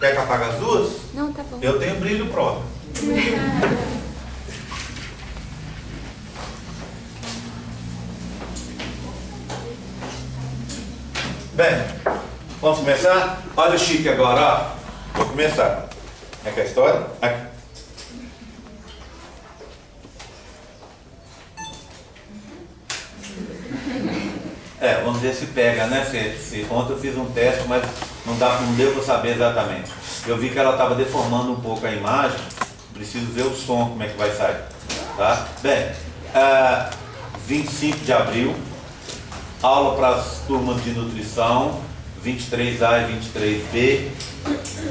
Quer que apague as duas? Não, tá bom. Eu tenho brilho próprio. Bem, vamos começar? Olha o chique agora, ó. Vou começar. É que a história? Aqui. Vamos ver se pega, né? Ontem eu fiz um teste, mas não deu para saber exatamente. Eu vi que ela estava deformando um pouco a imagem. Preciso ver o som, como é que vai sair. Tá? Bem, 25 de abril, aula para as turmas de nutrição, 23A e 23B.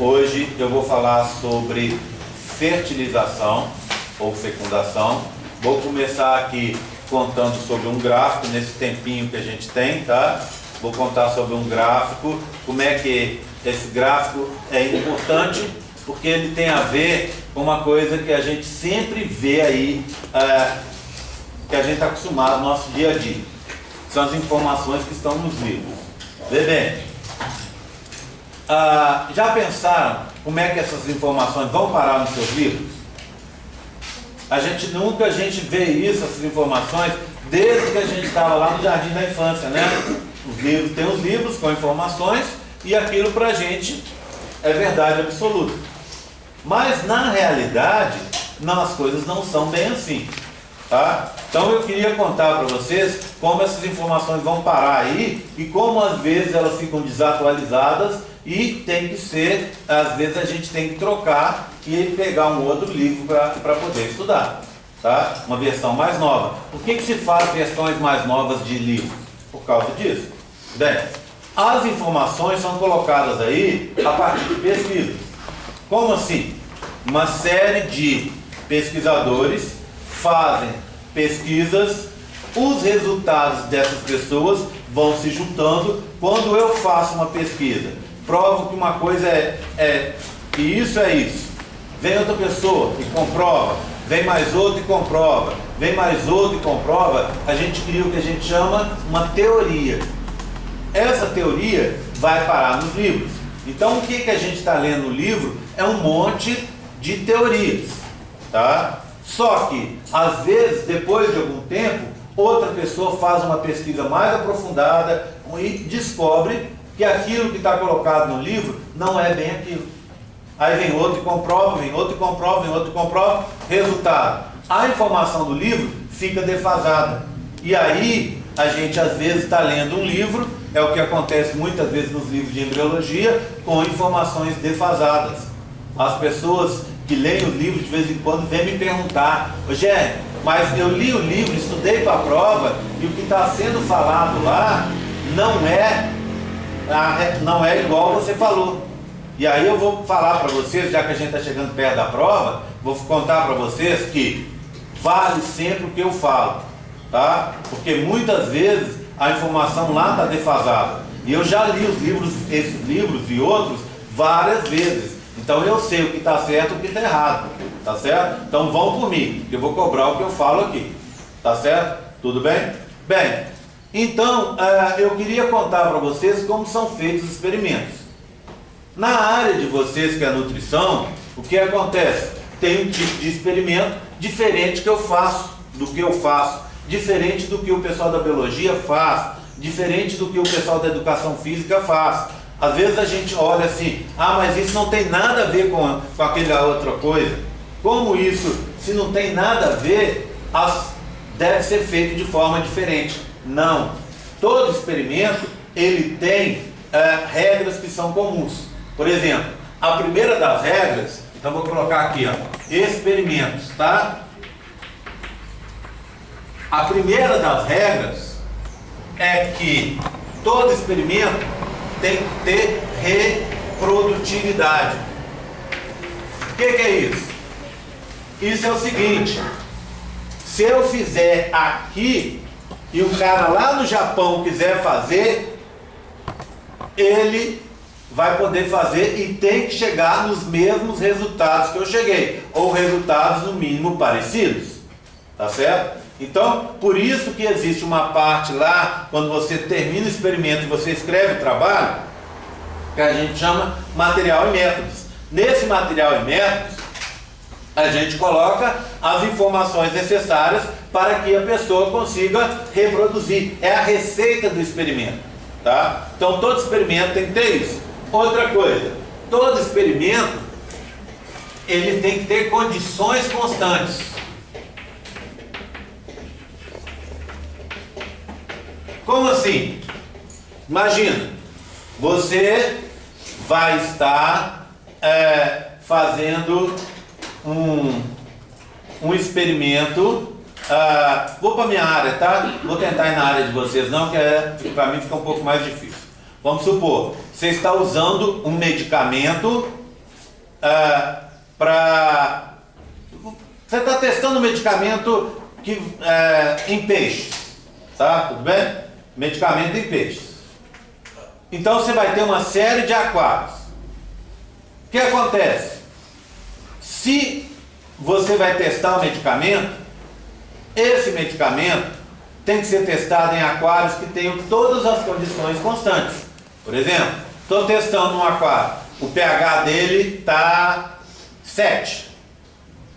Hoje eu vou falar sobre fertilização ou fecundação. Vou começar aqui contando sobre um gráfico, nesse tempinho que a gente tem, tá? Vou contar sobre um gráfico, como é que esse gráfico é importante, porque ele tem a ver com uma coisa que a gente sempre vê aí, que a gente está acostumado no nosso dia a dia. São as informações que estão nos livros. Vê bem, já pensaram como é que essas informações vão parar nos seus livros? A gente vê isso, essas informações, desde que a gente estava lá no jardim da infância, né? Tem os livros com informações e aquilo para a gente é verdade absoluta. Mas na realidade, as coisas não são bem assim, tá? Então eu queria contar para vocês como essas informações vão parar aí e como às vezes elas ficam desatualizadas e tem que ser, às vezes a gente tem que trocar e pegar um outro livro para poder estudar, tá? Uma versão mais nova. Por que se faz versões mais novas de livros? Por causa disso. Bem, as informações são colocadas aí a partir de pesquisas. Como assim? Uma série de pesquisadores fazem pesquisas, os resultados dessas pessoas vão se juntando. Quando eu faço uma pesquisa, provo que uma coisa que isso é isso. Vem outra pessoa e comprova, vem mais outro e comprova, vem mais outro e comprova, a gente cria o que a gente chama uma teoria. Essa teoria vai parar nos livros. Então o que a gente está lendo no livro é um monte de teorias, tá? Só que, às vezes, depois de algum tempo, outra pessoa faz uma pesquisa mais aprofundada e descobre que aquilo que está colocado no livro não é bem aquilo. Aí vem outro e comprova, vem outro e comprova, vem outro e comprova. Resultado, a informação do livro fica defasada. E aí, a gente às vezes está lendo um livro, é o que acontece muitas vezes nos livros de embriologia, com informações defasadas. As pessoas que leem o livro de vez em quando vêm me perguntar: Rogério, mas eu li o livro, estudei para a prova, e o que está sendo falado lá não é igual você falou. E aí eu vou falar para vocês, já que a gente está chegando perto da prova, vou contar para vocês que vale sempre o que eu falo, tá? Porque muitas vezes a informação lá está defasada. E eu já li os livros, esses livros e outros, várias vezes. Então eu sei o que está certo e o que está errado, tá certo? Então vão por mim, que eu vou cobrar o que eu falo aqui, tá certo? Tudo bem? Bem, então eu queria contar para vocês como são feitos os experimentos. Na área de vocês, que é a nutrição, o que acontece? Tem um tipo de experimento diferente do que eu faço, diferente do que o pessoal da biologia faz, diferente do que o pessoal da educação física faz. Às vezes a gente olha assim: mas isso não tem nada a ver com aquela outra coisa. Como isso, se não tem nada a ver, deve ser feito de forma diferente. Não. Todo experimento, ele tem regras que são comuns. Por exemplo, a primeira das regras, então vou colocar aqui, experimentos, tá? A primeira das regras é que todo experimento tem que ter reprodutividade. O que é isso? Isso é o seguinte: se eu fizer aqui e o cara lá no Japão quiser fazer, ele vai poder fazer e tem que chegar nos mesmos resultados que eu cheguei, ou resultados no mínimo parecidos, tá certo? Então, por isso que existe uma parte lá, quando você termina o experimento e você escreve o trabalho, que a gente chama material e métodos. Nesse material e métodos, a gente coloca as informações necessárias para que a pessoa consiga reproduzir. É a receita do experimento, tá? Então todo experimento tem que ter isso. Outra coisa, todo experimento ele tem que ter condições constantes. Como assim? Imagina, você vai estar fazendo um experimento. Vou para a minha área, tá? Vou tentar ir na área de vocês não, que para mim fica um pouco mais difícil. Vamos supor, você está usando um medicamento para... Você está testando um medicamento em peixes, tá? Tudo bem? Medicamento em peixes. Então você vai ter uma série de aquários. O que acontece? Se você vai testar um medicamento, esse medicamento tem que ser testado em aquários que tenham todas as condições constantes. Por exemplo, estou testando um aquário, o pH dele está 7.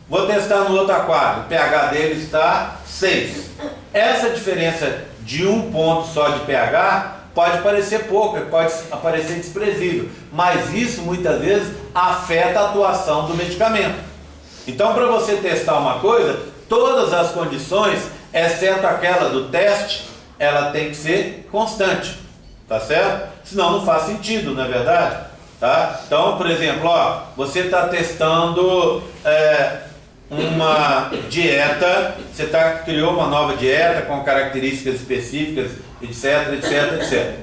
Vou testar no outro aquário, o pH dele está 6. Essa diferença de um ponto só de pH pode parecer pouca, pode parecer desprezível, mas isso muitas vezes afeta a atuação do medicamento. Então, para você testar uma coisa, todas as condições, exceto aquela do teste, ela tem que ser constante, tá certo? Senão não faz sentido, não é verdade? Tá? Então, por exemplo, você está testando uma dieta, você criou uma nova dieta com características específicas, etc, etc, etc.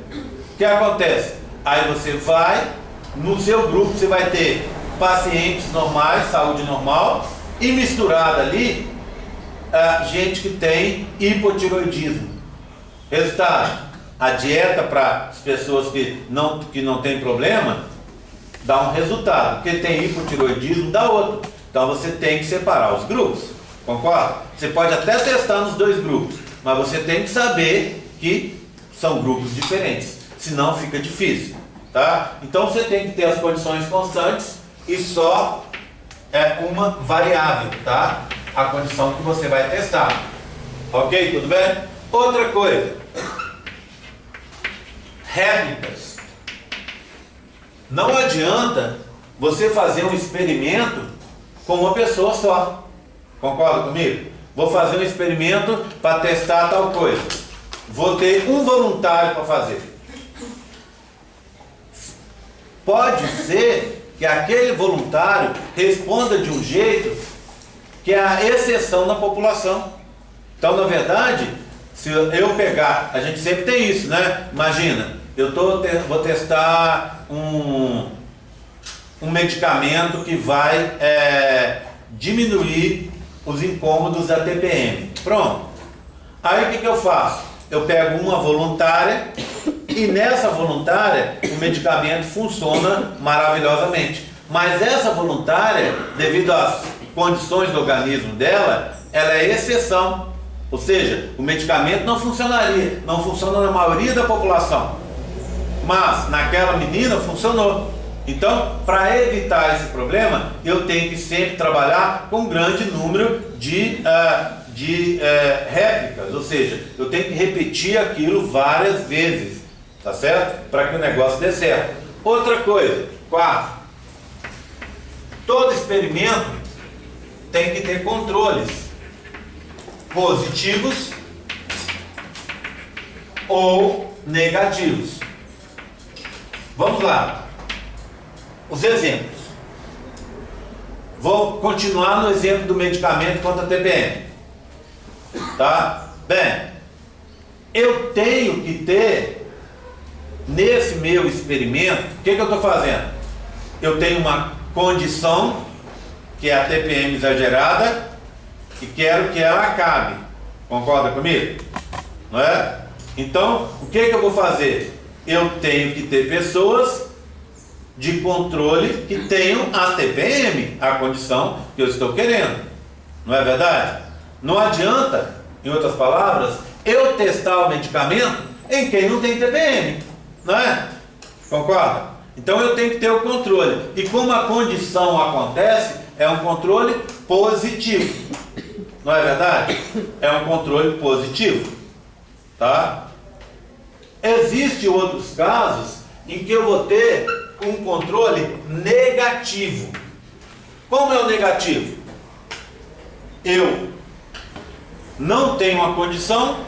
O que acontece? Aí você vai, no seu grupo você vai ter pacientes normais, saúde normal, e misturado ali, gente que tem hipotiroidismo. Resultado, a dieta para as pessoas que não tem problema, dá um resultado. Quem tem hipotiroidismo dá outro. Então você tem que separar os grupos, concorda? Você pode até testar nos dois grupos, mas você tem que saber que são grupos diferentes, senão fica difícil, tá? Então você tem que ter as condições constantes e só uma variável, tá? A condição que você vai testar. Ok? Tudo bem? Outra coisa, réplicas. Não adianta você fazer um experimento com uma pessoa só. Concorda comigo? Vou fazer um experimento para testar tal coisa. Vou ter um voluntário para fazer. Pode ser que aquele voluntário responda de um jeito que é a exceção na população. Então, na verdade, se eu pegar, a gente sempre tem isso, né? Imagina, vou testar um medicamento que vai diminuir os incômodos da TPM. Pronto. Aí o que eu faço? Eu pego uma voluntária e nessa voluntária o medicamento funciona maravilhosamente. Mas essa voluntária, devido às condições do organismo dela, ela é exceção. Ou seja, o medicamento não funcionaria, não funciona na maioria da população. Mas naquela menina funcionou. Então, para evitar esse problema, eu tenho que sempre trabalhar com um grande número de réplicas, ou seja, eu tenho que repetir aquilo várias vezes, tá certo? Para que o negócio dê certo. Outra coisa, 4. Todo experimento tem que ter controles positivos ou negativos. Vamos lá. Os exemplos. Vou continuar no exemplo do medicamento contra a TPM. Tá? Bem, eu tenho que ter, nesse meu experimento, o que eu estou fazendo? Eu tenho uma condição, que é a TPM exagerada, e quero que ela acabe. Concorda comigo? Não é? Então, o que eu vou fazer? Eu tenho que ter pessoas de controle que tenham a TPM, a condição que eu estou querendo. Não é verdade? Não adianta, em outras palavras, eu testar o medicamento em quem não tem TPM. Não é? Concorda? Então eu tenho que ter o controle. E como a condição acontece, é um controle positivo. Não é verdade? É um controle positivo. Tá? Existem outros casos em que eu vou ter um controle negativo. Como é o negativo? Eu não tenho a condição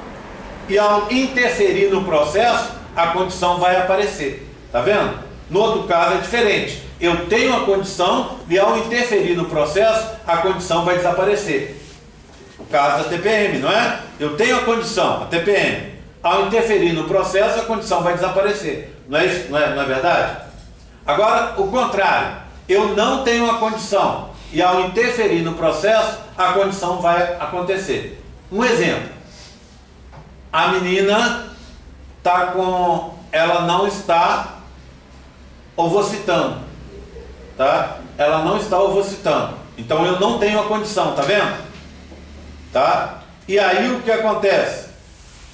e ao interferir no processo, a condição vai aparecer. Tá vendo? No outro caso é diferente. Eu tenho a condição e ao interferir no processo, a condição vai desaparecer. O caso da TPM, não é? Eu tenho a condição, a TPM. Ao interferir no processo, a condição vai desaparecer. Não é isso? Não é verdade? Agora, o contrário. Eu não tenho a condição e ao interferir no processo, a condição vai acontecer. Um exemplo. A menina está com... Ela não está ovocitando. Tá? Ela não está ovocitando. Então eu não tenho a condição, tá vendo? Tá? E aí o que acontece?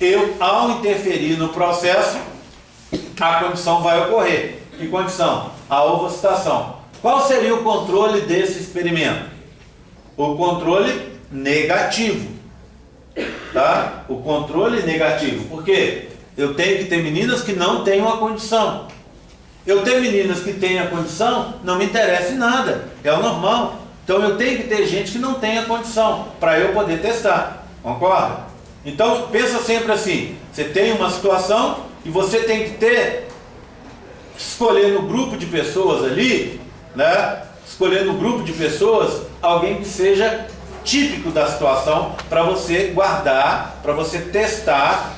Eu, ao interferir no processo, a condição vai ocorrer. Que condição? A ovocitação. Qual seria o controle desse experimento? O controle negativo. Tá? O controle negativo. Por quê? Eu tenho que ter meninas que não tenham a condição. Eu ter meninas que têm a condição, não me interessa em nada. É o normal. Então eu tenho que ter gente que não tem a condição, para eu poder testar. Concorda? Então pensa sempre assim. Você tem uma situação e você tem que escolher no grupo de pessoas ali, né? Escolher no grupo de pessoas alguém que seja típico da situação para você guardar, para você testar,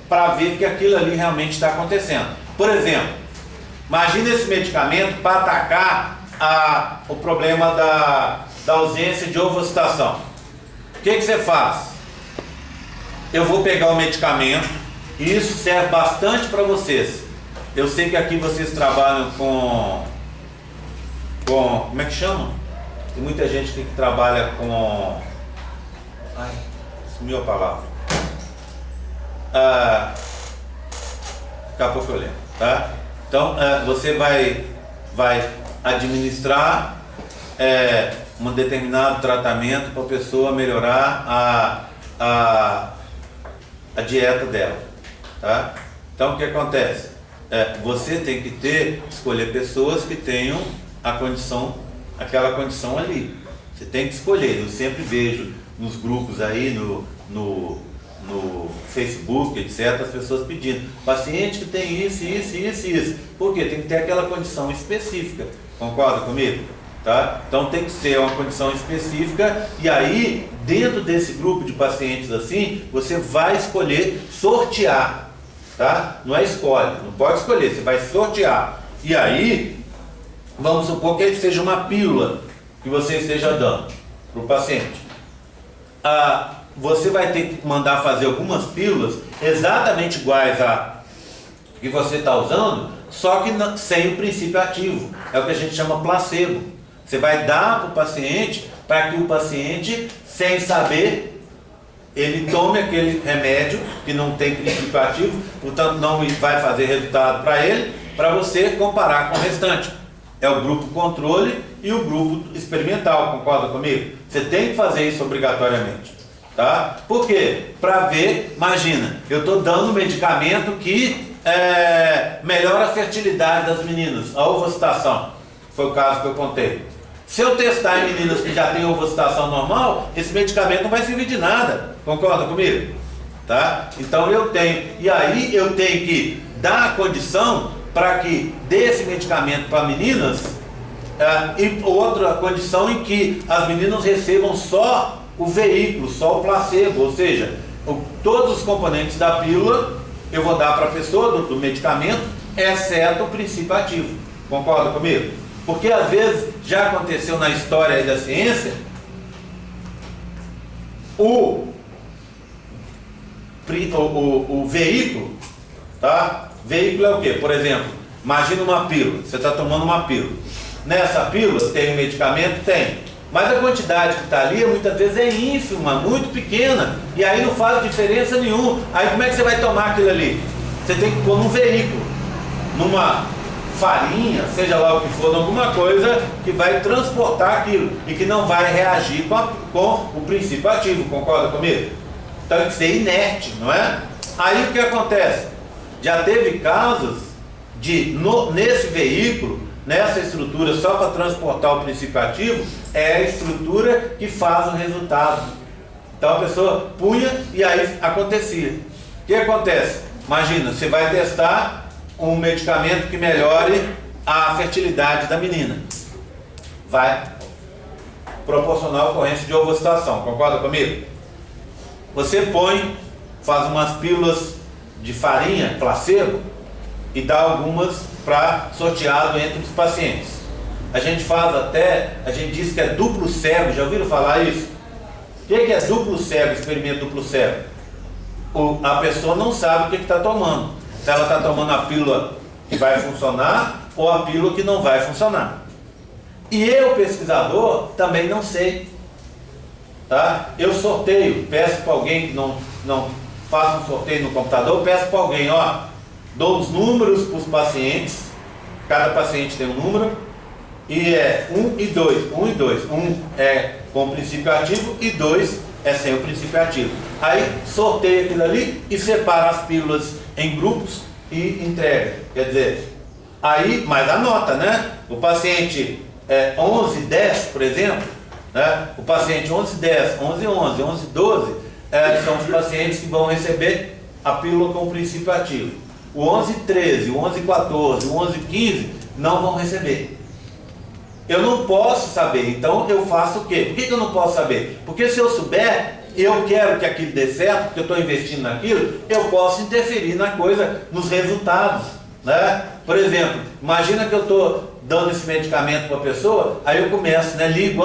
para ver que aquilo ali realmente está acontecendo. Por exemplo, imagina esse medicamento para atacar o problema da ausência de ovocitação. O que você faz? Eu vou pegar o medicamento, e isso serve bastante para vocês. Eu sei que aqui vocês trabalham com como é que chama? Tem muita gente aqui que trabalha com... Ai, sumiu a palavra. Daqui a pouco eu lembro, tá? Então, você vai administrar um determinado tratamento para a pessoa melhorar a dieta dela, tá? Então, o que acontece? Você tem que escolher pessoas que tenham a condição, aquela condição ali. Você tem que escolher. Eu sempre vejo nos grupos aí, no Facebook, etc., as pessoas pedindo, paciente que tem isso, isso, isso, isso. Por quê? Tem que ter aquela condição específica. Concorda comigo? Tá? Então tem que ser uma condição específica, e aí, dentro desse grupo de pacientes assim, você vai escolher sortear. Tá? Não é escolhe, não pode escolher, você vai sortear. E aí, vamos supor que seja uma pílula que você esteja dando para o paciente. Você vai ter que mandar fazer algumas pílulas exatamente iguais a que você está usando, só que sem o princípio ativo. É o que a gente chama placebo. Você vai dar para o paciente, para que o paciente, sem saber, ele tome aquele remédio que não tem princípio ativo, portanto não vai fazer resultado para ele, para você comparar com o restante. É o grupo controle e o grupo experimental, concorda comigo? Você tem que fazer isso obrigatoriamente. Tá? Por quê? Para ver, imagina, eu estou dando um medicamento que melhora a fertilidade das meninas, a ovocitação. Foi o caso que eu contei. Se eu testar em meninas que já têm ovocitação normal, esse medicamento não vai servir de nada. Concorda comigo? Tá? Então eu tenho, e aí eu tenho que dar a condição para que dê esse medicamento para meninas, e outra condição em que as meninas recebam só o veículo, só o placebo, ou seja, todos os componentes da pílula eu vou dar para a pessoa do medicamento, exceto o princípio ativo. Concorda comigo? Porque às vezes já aconteceu na história aí da ciência, o veículo, tá? Veículo é o quê? Por exemplo, imagina uma pílula, você está tomando uma pílula. Nessa pílula tem um medicamento? Tem. Mas a quantidade que está ali muitas vezes é ínfima, muito pequena, e aí não faz diferença nenhuma. Aí como é que você vai tomar aquilo ali? Você tem que pôr num veículo, farinha, seja lá o que for, alguma coisa que vai transportar aquilo e que não vai reagir com o princípio ativo, concorda comigo? Então tem que ser inerte, não é? Aí o que acontece? Já teve casos de, nesse veículo, nessa estrutura só para transportar o princípio ativo, é a estrutura que faz o resultado. Então a pessoa punha e aí acontecia. O que acontece? Imagina, você vai testar um medicamento que melhore a fertilidade da menina. Vai proporcionar a ocorrência de ovulação, concorda comigo? Você faz umas pílulas de farinha, placebo, e dá algumas para sorteado entre os pacientes. A gente diz que é duplo cego, já ouviram falar isso? O que é duplo cego, experimento duplo cego? A pessoa não sabe o que está tomando. Se ela está tomando a pílula que vai funcionar ou a pílula que não vai funcionar. E eu, pesquisador, também não sei. Tá? Eu sorteio, peço para alguém que não faça um sorteio no computador, peço para alguém, dou os números para os pacientes, cada paciente tem um número, e é 1 e 2, 1 e 2. 1 é com o princípio ativo e 2 é sem o princípio ativo. Aí sorteia aquilo ali e separa as pílulas em grupos e entrega. Quer dizer, aí, mas anota, né? O paciente 11, 10, por exemplo, né? O paciente 11, 10, 11, 11, 11, 12 são os pacientes que vão receber a pílula com o princípio ativo. O 11, 13, o 11, 14, o 11, 15 não vão receber. Eu não posso saber, então eu faço o quê? Por que eu não posso saber? Porque se eu souber, eu quero que aquilo dê certo, porque eu estou investindo naquilo, eu posso interferir na coisa, nos resultados, né? Por exemplo, imagina que eu estou dando esse medicamento para a pessoa, aí eu começo, ligo,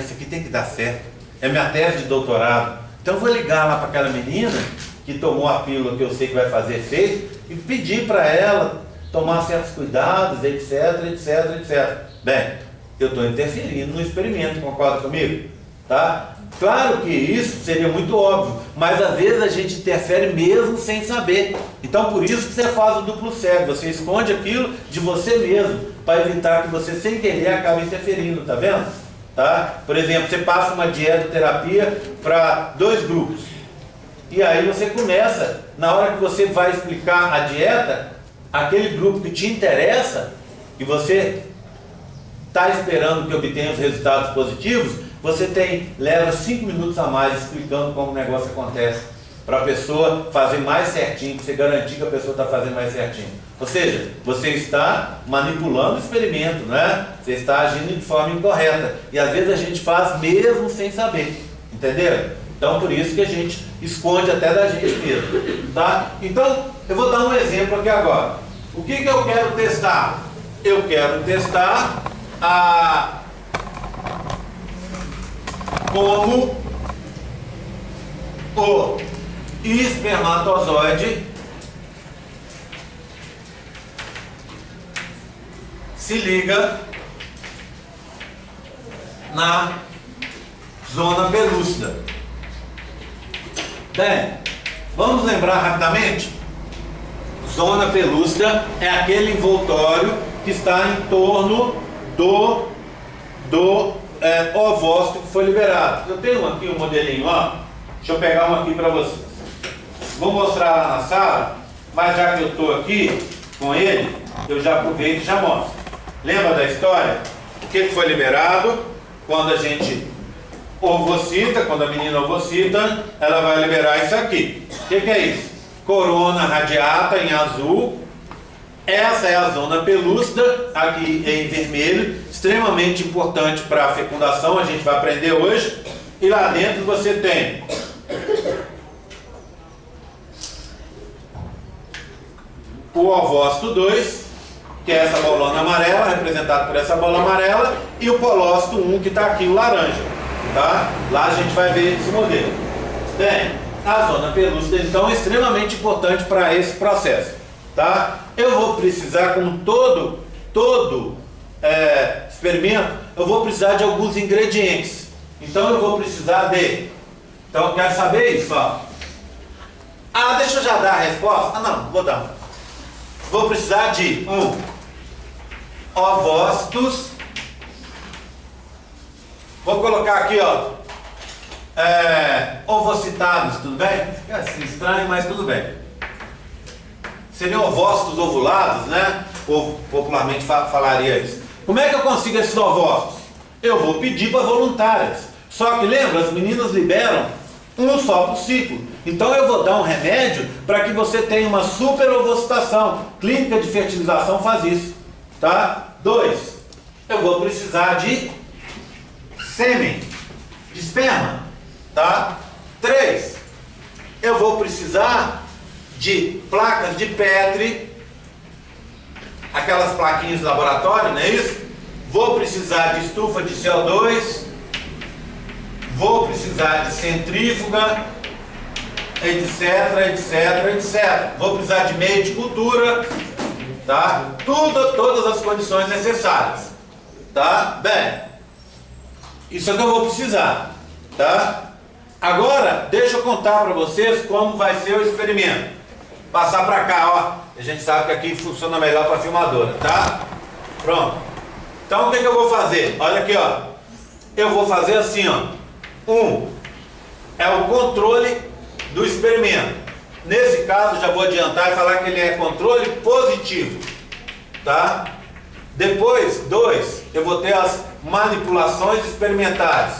isso aqui tem que dar certo, é minha tese de doutorado, então eu vou ligar lá para aquela menina que tomou a pílula que eu sei que vai fazer efeito e pedir para ela tomar certos cuidados, etc, etc, etc. Bem, eu estou interferindo no experimento, concorda comigo? Tá? Claro que isso seria muito óbvio, mas às vezes a gente interfere mesmo sem saber. Então por isso que você faz o duplo cego, você esconde aquilo de você mesmo, para evitar que você sem querer acabe interferindo, tá vendo? Tá? Por exemplo, você passa uma dietoterapia para 2 grupos, e aí você começa, na hora que você vai explicar a dieta, aquele grupo que te interessa, que você está esperando que obtenha os resultados positivos, você leva 5 minutos a mais explicando como o negócio acontece, para a pessoa fazer mais certinho, para você garantir que a pessoa está fazendo mais certinho. Ou seja, você está manipulando o experimento, não é? Você está agindo de forma incorreta. E às vezes a gente faz mesmo sem saber, entenderam? Então por isso que a gente esconde até da gente mesmo, tá? Então eu vou dar um exemplo aqui agora. O que eu quero testar? Eu quero testar como o espermatozoide se liga na zona pelúcida. Bem, vamos lembrar rapidamente? Zona pelúcida é aquele envoltório que está em torno do ovócito que foi liberado. Eu tenho aqui um modelinho, deixa eu pegar um aqui para vocês. Vou mostrar lá na sala, mas já que eu estou aqui com ele, eu já aproveito e já mostro. Lembra da história? O que foi liberado? Quando a gente ovocita, quando a menina ovocita, ela vai liberar isso aqui. O que é isso? Corona radiata em azul. Essa é a zona pelúcida, aqui em vermelho, extremamente importante para a fecundação, a gente vai aprender hoje. E lá dentro você tem o ovócito 2, que é essa bolona amarela, representado por essa bola amarela, e o polócito 1, que está aqui, o laranja. Tá? Lá a gente vai ver esse modelo. Bem, a zona pelúcida, então, é extremamente importante para esse processo. Tá? Eu vou precisar, como todo experimento, eu vou precisar de alguns ingredientes. Então eu vou precisar de... Então eu quero saber isso, deixa eu já dar a resposta. Não, vou dar. Vou precisar de ovócitos. Vou colocar aqui, ó, ovocitados, tudo bem? Fica assim estranho, mas tudo bem. Seriam ovócitos ovulados, né? O povo popularmente falaria isso. Como é que eu consigo esses ovócitos? Eu vou pedir para voluntárias. Só que lembra, as meninas liberam um só por ciclo. Então eu vou dar um remédio para que você tenha uma super ovocitação. Clínica de fertilização faz isso, tá? 2. Eu vou precisar de sêmen, de esperma, tá? 3. Eu vou precisar de placas de Petri, aquelas plaquinhas de laboratório, não é isso? Vou precisar de estufa de CO2, vou precisar de centrífuga, etc, etc, etc. Vou precisar de meio de cultura, tá? Todas as condições necessárias, tá? Bem, isso é o que eu vou precisar, tá? Agora, deixa eu contar para vocês como vai ser o experimento. Passar para cá, ó. A gente sabe que aqui funciona melhor para a filmadora, tá? Pronto. Então, o que eu vou fazer? Olha aqui, ó. Eu vou fazer assim, ó. É o controle do experimento. Nesse caso, já vou adiantar e falar que ele é controle positivo, tá? Depois, 2, eu vou ter as manipulações experimentais,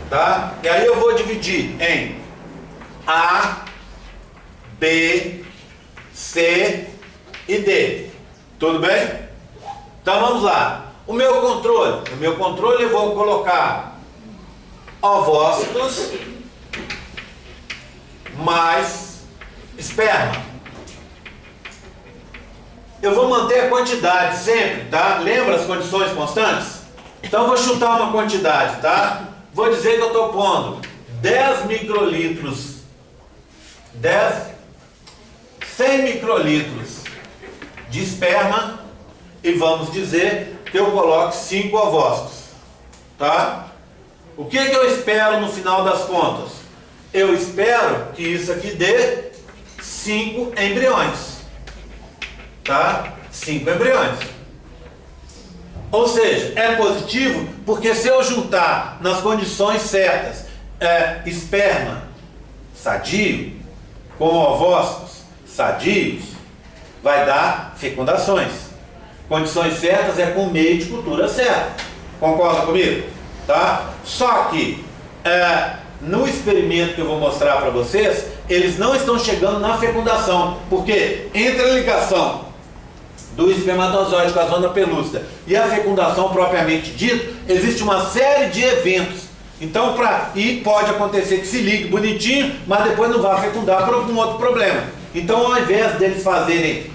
tá? E aí eu vou dividir em A, B, C e D. Tudo bem? Então vamos lá. O meu controle eu vou colocar ovócitos mais esperma. Eu vou manter a quantidade sempre, tá? Lembra as condições constantes? Então eu vou chutar uma quantidade, tá? Vou dizer que eu estou pondo 10 microlitros, 100 microlitros de esperma e vamos dizer que eu coloque 5 ovócitos, tá? O que eu espero no final das contas? Eu espero que isso aqui dê 5 embriões, tá? 5 embriões. Ou seja, é positivo porque se eu juntar nas condições certas esperma sadio com ovócitos sadios, vai dar fecundações. Condições certas é com meio de cultura certo. Concorda comigo? Tá? Só que no experimento que eu vou mostrar para vocês, eles não estão chegando na fecundação, porque entre a ligação do espermatozoide com a zona pelúcida e a fecundação propriamente dita, existe uma série de eventos. Então, e pode acontecer que se ligue bonitinho, mas depois não vai fecundar por algum outro problema. Então, ao invés deles fazerem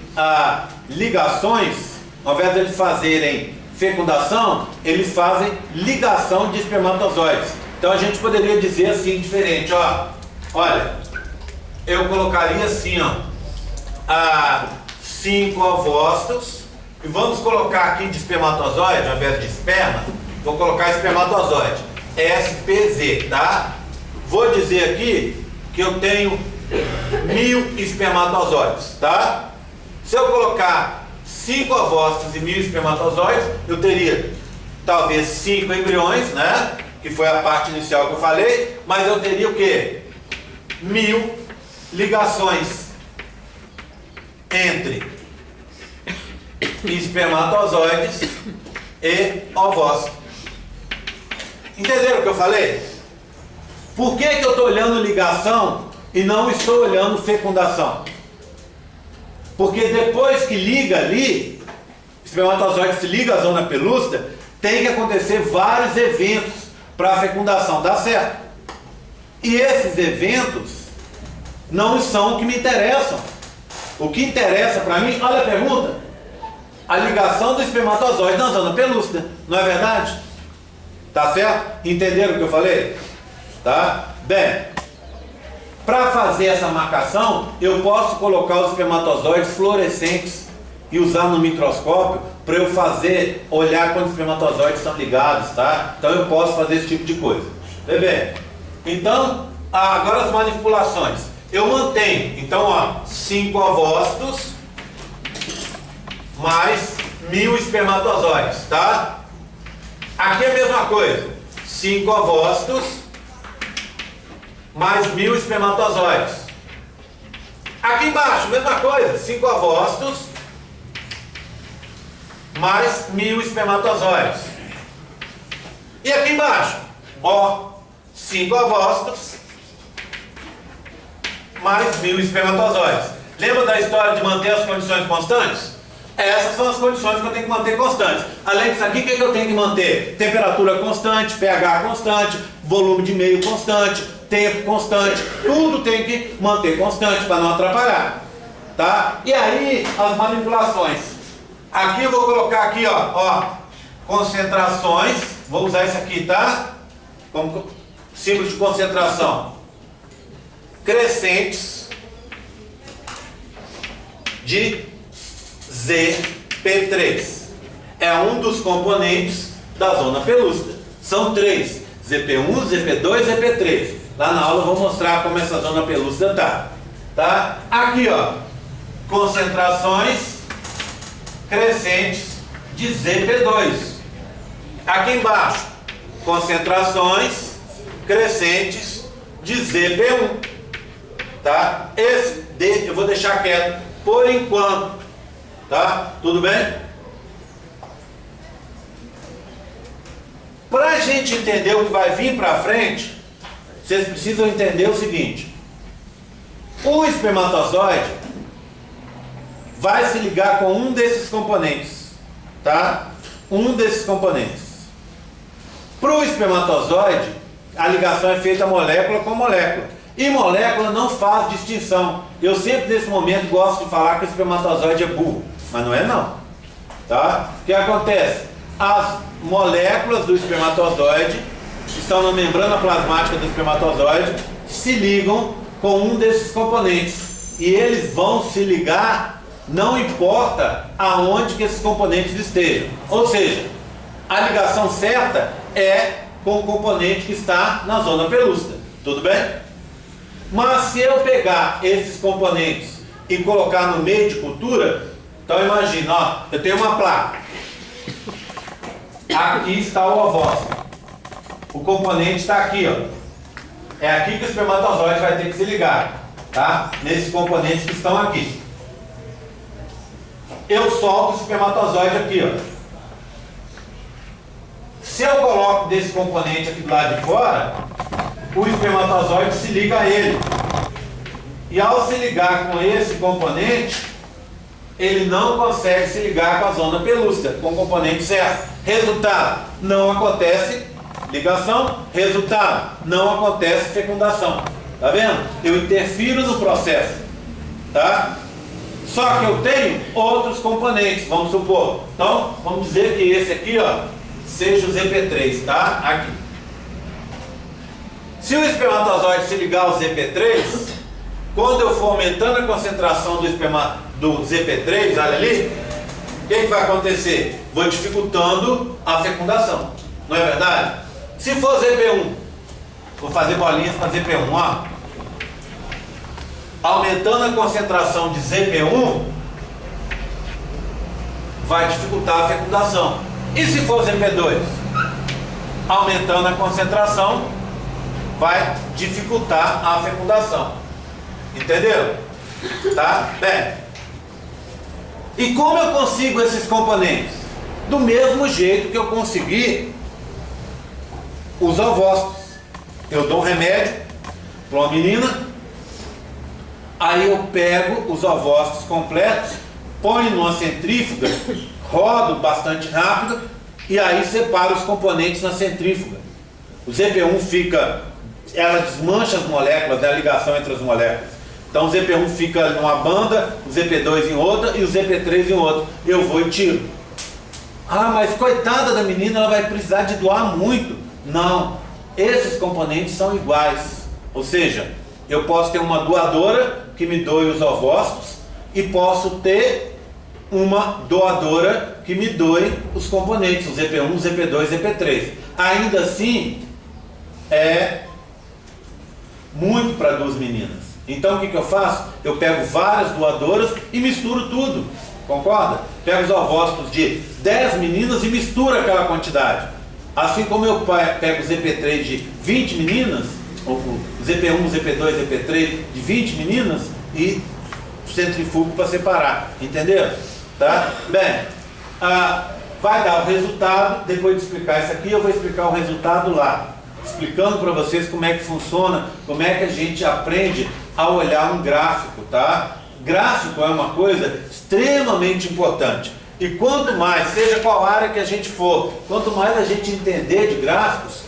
ligações, ao invés deles fazerem fecundação, eles fazem ligação de espermatozoides. Então, a gente poderia dizer assim, diferente, ó. Olha, eu colocaria assim, ó, 5 ovócitos, e vamos colocar aqui de espermatozoide, ao invés de esperma, vou colocar espermatozoide. SPZ, tá? Vou dizer aqui que eu tenho 1000 espermatozoides, tá? Se eu colocar 5 ovócitos e 1000 espermatozoides, eu teria talvez 5 embriões, né? Que foi a parte inicial que eu falei, mas eu teria o quê? 1000 ligações entre espermatozoides e ovócitos. Entenderam o que eu falei? Por que eu estou olhando ligação e não estou olhando fecundação? Porque depois que liga ali, o espermatozoide se liga à zona pelúcida, tem que acontecer vários eventos para a fecundação dar certo. E esses eventos não são o que me interessam. O que interessa para mim, olha a pergunta, a ligação do espermatozoide na zona pelúcida, não é verdade? Tá certo? Entenderam o que eu falei? Tá? Bem, para fazer essa marcação, eu posso colocar os espermatozoides fluorescentes e usar no microscópio para eu olhar quando os espermatozoides estão ligados, tá? Então eu posso fazer esse tipo de coisa. Bem, então, agora as manipulações. Eu mantenho, então, ó, 5 ovócitos mais 1000 espermatozoides, tá? Aqui é a mesma coisa, 5 ovócitos mais 1000 espermatozoides. Aqui embaixo, mesma coisa, 5 ovócitos mais 1000 espermatozoides. E aqui embaixo, ó, 5 ovócitos mais 1000 espermatozoides. Lembra da história de manter as condições constantes? Essas são as condições que eu tenho que manter constantes. Além disso aqui, o que eu tenho que manter? Temperatura constante, pH constante, volume de meio constante, tempo constante. Tudo tem que manter constante para não atrapalhar. Tá? E aí, as manipulações. Aqui eu vou colocar aqui, ó, concentrações. Vou usar isso aqui, tá? Como símbolo de concentração. Crescentes de ZP3. É um dos componentes da zona pelúcida. São 3: ZP1, ZP2, ZP3. Lá na aula eu vou mostrar como essa zona pelúcida tá? Aqui, ó, concentrações crescentes de ZP2. Aqui embaixo, concentrações crescentes de ZP1. Tá? Esse D eu vou deixar quieto por enquanto. Tá? Tudo bem? Para a gente entender o que vai vir para frente, vocês precisam entender o seguinte: o espermatozoide vai se ligar com um desses componentes, tá? Um desses componentes. Para o espermatozoide, a ligação é feita molécula com molécula. E molécula não faz distinção. Eu sempre nesse momento gosto de falar que o espermatozoide é burro, mas não é não. Tá? O que acontece? As moléculas do espermatozoide estão na membrana plasmática do espermatozoide, se ligam com um desses componentes. E eles vão se ligar, não importa aonde que esses componentes estejam. Ou seja, a ligação certa é com o componente que está na zona pelúcida. Tudo bem? Mas se eu pegar esses componentes e colocar no meio de cultura, então imagina, ó, eu tenho uma placa. Aqui está o ovócito. O componente está aqui, ó. É aqui que o espermatozoide vai ter que se ligar, tá? Nesses componentes que estão aqui. Eu solto o espermatozoide aqui, ó. Se eu coloco desse componente aqui do lado de fora, o espermatozoide se liga a ele. E ao se ligar com esse componente, ele não consegue se ligar com a zona pelúcida, com o componente certo. Resultado, não acontece ligação. Resultado, não acontece fecundação. Tá vendo? Eu interfiro no processo. Tá? Só que eu tenho outros componentes, vamos supor. Então, vamos dizer que esse aqui, ó, seja o ZP3, tá? Aqui. Se o espermatozoide se ligar ao ZP3, quando eu for aumentando a concentração do ZP3, olha ali, o que vai acontecer? Vou dificultando a fecundação. Não é verdade? Se for ZP1, vou fazer bolinhas para ZP1, ó. Aumentando a concentração de ZP1, vai dificultar a fecundação. E se for ZP2? Aumentando a concentração, vai dificultar a fecundação. Entenderam? Tá? Bem. E como eu consigo esses componentes? Do mesmo jeito que eu consegui os ovócitos. Eu dou um remédio para uma menina, aí eu pego os ovócitos completos, ponho numa centrífuga, rodo bastante rápido e aí separo os componentes na centrífuga. O ZP1 fica, ela desmancha as moléculas, né, a ligação entre as moléculas. Então o ZP1 fica numa banda, o ZP2 em outra e o ZP3 em outra. Eu vou e tiro. Ah, mas coitada da menina, ela vai precisar de doar muito. Não, esses componentes são iguais. Ou seja, eu posso ter uma doadora que me doe os ovócitos e posso ter uma doadora que me doe os componentes, o ZP1, ZP2, ZP3. Ainda assim, é muito para duas meninas. Então o que eu faço? Eu pego várias doadoras e misturo tudo. Concorda? Pega os ovócitos de 10 meninas e mistura aquela quantidade. Assim como eu pego o ZP3 de 20 meninas, ou o ZP1, ZP2, ZP3 de 20 meninas e centrifugo para separar. Entenderam? Tá? Bem, vai dar o resultado. Depois de explicar isso aqui, eu vou explicar o resultado lá, explicando para vocês como é que funciona, como é que a gente aprende a olhar um gráfico, tá? Gráfico é uma coisa extremamente importante. E quanto mais, seja qual área que a gente for, quanto mais a gente entender de gráficos,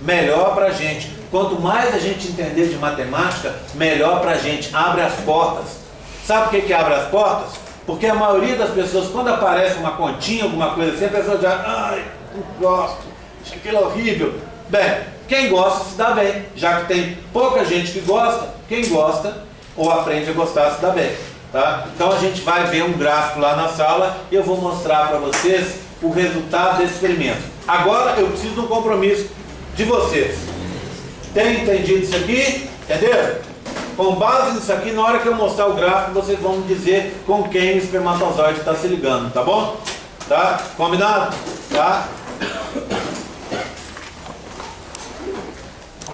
melhor para a gente. Quanto mais a gente entender de matemática, melhor para a gente. Abre as portas. Sabe por que abre as portas? Porque a maioria das pessoas, quando aparece uma continha, alguma coisa assim, a pessoa já, ai, não gosto, acho que aquilo é horrível. Bem, quem gosta se dá bem. Já que tem pouca gente que gosta, quem gosta ou aprende a gostar se dá bem. Tá? Então a gente vai ver um gráfico lá na sala e eu vou mostrar para vocês o resultado desse experimento. Agora eu preciso de um compromisso de vocês. Tem entendido isso aqui? Entenderam? Com base nisso aqui, na hora que eu mostrar o gráfico, vocês vão me dizer com quem o espermatozoide está se ligando, tá bom? Tá? Combinado? Tá?